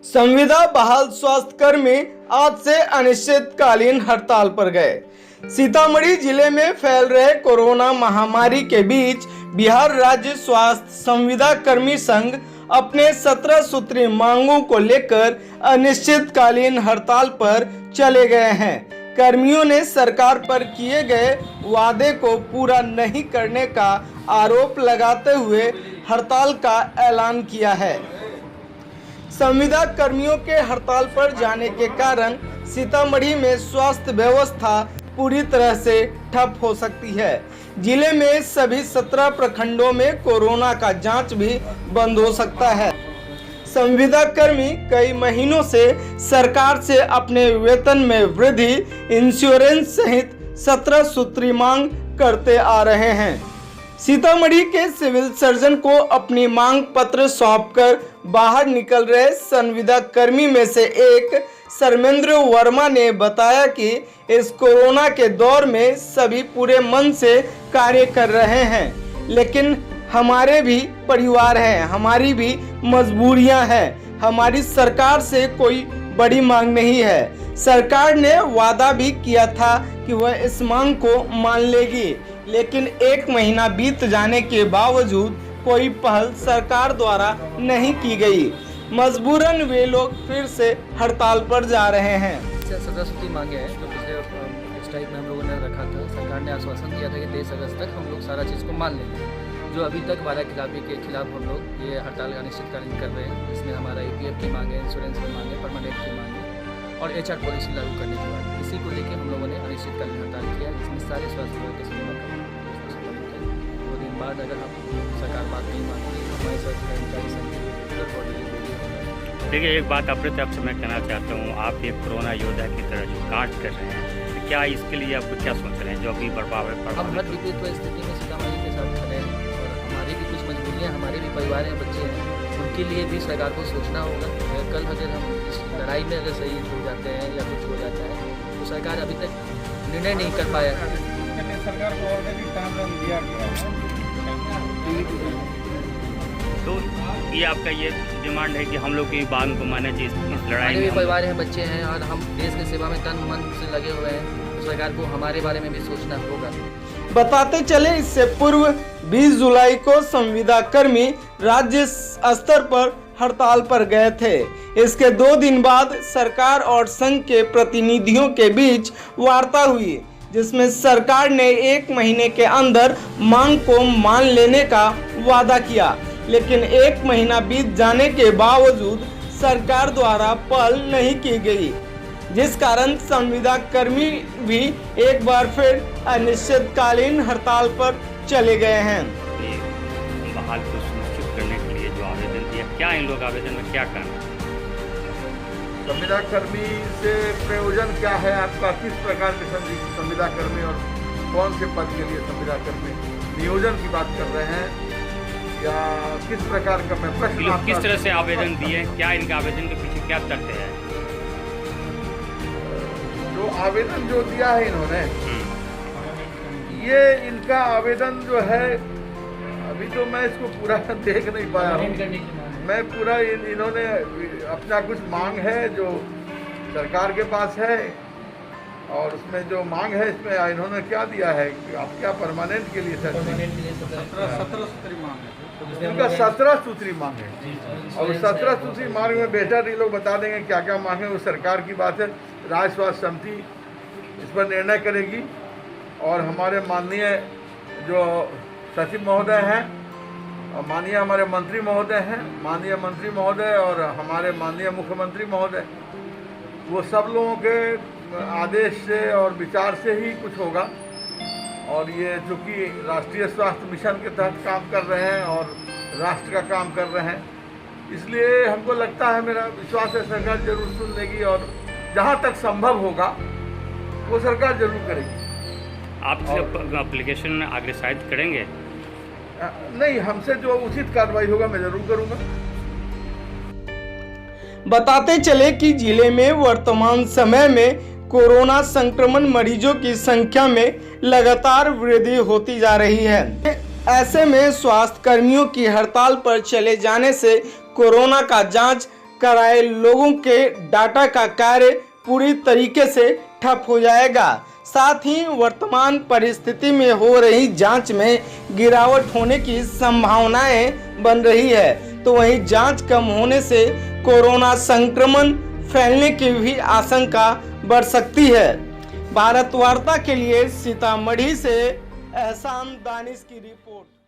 संविदा बहाल स्वास्थ्य कर्मी आज से अनिश्चितकालीन हड़ताल पर गए। सीतामढ़ी जिले में फैल रहे कोरोना महामारी के बीच बिहार राज्य स्वास्थ्य संविदा कर्मी संघ अपने 17 सूत्री मांगों को लेकर अनिश्चितकालीन हड़ताल पर चले गए हैं। कर्मियों ने सरकार पर किए गए वादे को पूरा नहीं करने का आरोप लगाते हुए हड़ताल का ऐलान किया है। संविदा कर्मियों के हड़ताल पर जाने के कारण सीतामढ़ी में स्वास्थ्य व्यवस्था पूरी तरह से ठप हो सकती है। जिले में सभी 17 प्रखंडों में कोरोना का जांच भी बंद हो सकता है। संविदा कर्मी कई महीनों से सरकार से अपने वेतन में वृद्धि, इंश्योरेंस सहित 17 सूत्री मांग करते आ रहे हैं। सीतामढ़ी के सिविल सर्जन को अपनी मांग पत्र सौंपकर बाहर निकल रहे संविदा कर्मी में से एक शर्मेंद्र वर्मा ने बताया कि इस कोरोना के दौर में सभी पूरे मन से कार्य कर रहे हैं, लेकिन हमारे भी परिवार हैं, हमारी भी मजबूरियां हैं। हमारी सरकार से कोई बड़ी मांग नहीं है। सरकार ने वादा भी किया था कि वह इस मांग को मान लेगी, लेकिन 1 महीना बीत जाने के बावजूद कोई पहल सरकार द्वारा नहीं की गई। मजबूरन वे लोग फिर से हड़ताल पर जा रहे हैं। 17 सूत्री मांगे हैं जो पिछले स्ट्राइक में हम लोगों ने रखा था। सरकार ने आश्वासन दिया था कि 23 अगस्त तक हम लोग सारा चीज़ को मान लेंगे। जो अभी तक वादा खिलाफी के खिलाफ हम लोग ये हड़ताल का अनिश्चितकालीन कर रहे हैं। इसमें हमारा EPF की मांग है, इंश्योरेंस की मांग है, परमानेंट की मांग है और HR पॉलिसी लागू करने के बाद इसी को लेकर हम लोगों ने अनिश्चितकालीन हड़ताल किया, जिसमें सारे स्वास्थ्य विभाग के सभी 2 दिन बाद अगर हम सरकार बात नहीं मानती हमारे स्वास्थ्य कर्मचारी संघ। देखिए, एक बात अपने तरफ से मैं कहना चाहता हूँ, आप एक कोरोना योद्धा की तरह जो कांड कर रहे हैं, तो क्या इसके लिए आप क्या सोच रहे हैं जो अभी प्रभाव है? हम हर विपरीत स्थिति में सीतामढ़ी के साथ खड़े हैं और हमारी भी कुछ मजबूरियाँ, हमारे भी परिवार हैं, बच्चे हैं, उनके लिए भी सरकार को सोचना होगा। कल अगर हम इस लड़ाई में अगर शहीद हो जाते हैं या कुछ हो जाता है तो सरकार अभी तक निर्णय नहीं कर पाया। सरकार को ऑलरेडी टाइमलाइन दिया गया है। तो ये आपका ये डिमांड है कि हम लोग की बात को माने चाहिए इस लड़ाई में। भी परिवार हैं, बच्चे हैं और हम देश की सेवा में तन मन से लगे हुए हैं, तो सरकार को हमारे बारे में भी सोचना होगा। बताते चले, इससे पूर्व 20 जुलाई को संविदा कर्मी राज्य स्तर पर हड़ताल पर गए थे। इसके 2 दिन बाद सरकार और संघ के प्रतिनिधियों के बीच वार्ता हुई, जिसमें सरकार ने 1 महीने के अंदर मांग को मान लेने का वादा किया, लेकिन 1 महीना बीत जाने के बावजूद सरकार द्वारा पहल नहीं की गई, जिस कारण संविदा कर्मी भी एक बार फिर अनिश्चितकालीन हड़ताल पर चले गए हैं। बहाल को सुनिश्चित करने के लिए जो आवेदन दिया, क्या इन लोग आवेदन में क्या करना? संविदा कर्मी से प्रयोजन क्या है आपका? किस प्रकार के संविदा कर्मी और कौन से पद के लिए संविदा कर्मी नियोजन की बात कर रहे हैं या किस प्रकार का? मैं प्रश्न किस तरह से आवेदन दिए, क्या इनका आवेदन के पीछे क्या तथ्य है? जो आवेदन जो दिया है इन्होंने, ये इनका आवेदन जो है, अभी तो मैं इसको पूरा देख नहीं पाया हूँ। मैं पूरा इन्होंने अपना कुछ मांग है जो सरकार के पास है और उसमें जो मांग है इसमें इन्होंने क्या दिया है कि आप क्या परमानेंट के लिए सर? 17 सूत्री मांग है। इनका 17 सूत्री मांग है और 17 सूत्री मांग में बेहतर ये लोग बता देंगे क्या क्या मांग है। वो सरकार की बात है, राज्य स्वास्थ्य समिति इस पर निर्णय करेगी और हमारे माननीय जो सचिव महोदय हैं और माननीय हमारे मंत्री महोदय हैं, माननीय मंत्री महोदय और हमारे माननीय मुख्यमंत्री महोदय, वो सब लोगों के आदेश से और विचार से ही कुछ होगा। और ये चूँकि राष्ट्रीय स्वास्थ्य मिशन के तहत काम कर रहे हैं और राष्ट्र का काम कर रहे हैं, इसलिए हमको लगता है, मेरा विश्वास है सरकार जरूर सुन लेगी और जहाँ तक संभव होगा वो सरकार जरूर करेगी। आप एप्लीकेशन अग्रसारित करेंगे? नहीं, हमसे जो उचित कार्रवाई होगा मैं जरूर करूंगा। बताते चले कि जिले में वर्तमान समय में कोरोना संक्रमण मरीजों की संख्या में लगातार वृद्धि होती जा रही है। ऐसे में स्वास्थ्य कर्मियों की हड़ताल पर चले जाने से कोरोना का जांच कराए लोगों के डाटा का कार्य पूरी तरीके से ठप हो जाएगा। साथ ही वर्तमान परिस्थिति में हो रही जांच में गिरावट होने की संभावनाएं बन रही है, तो वहीं जांच कम होने से कोरोना संक्रमण फैलने की भी आशंका बढ़ सकती है। भारत वार्ता के लिए सीतामढ़ी से एहसान दानिश की रिपोर्ट।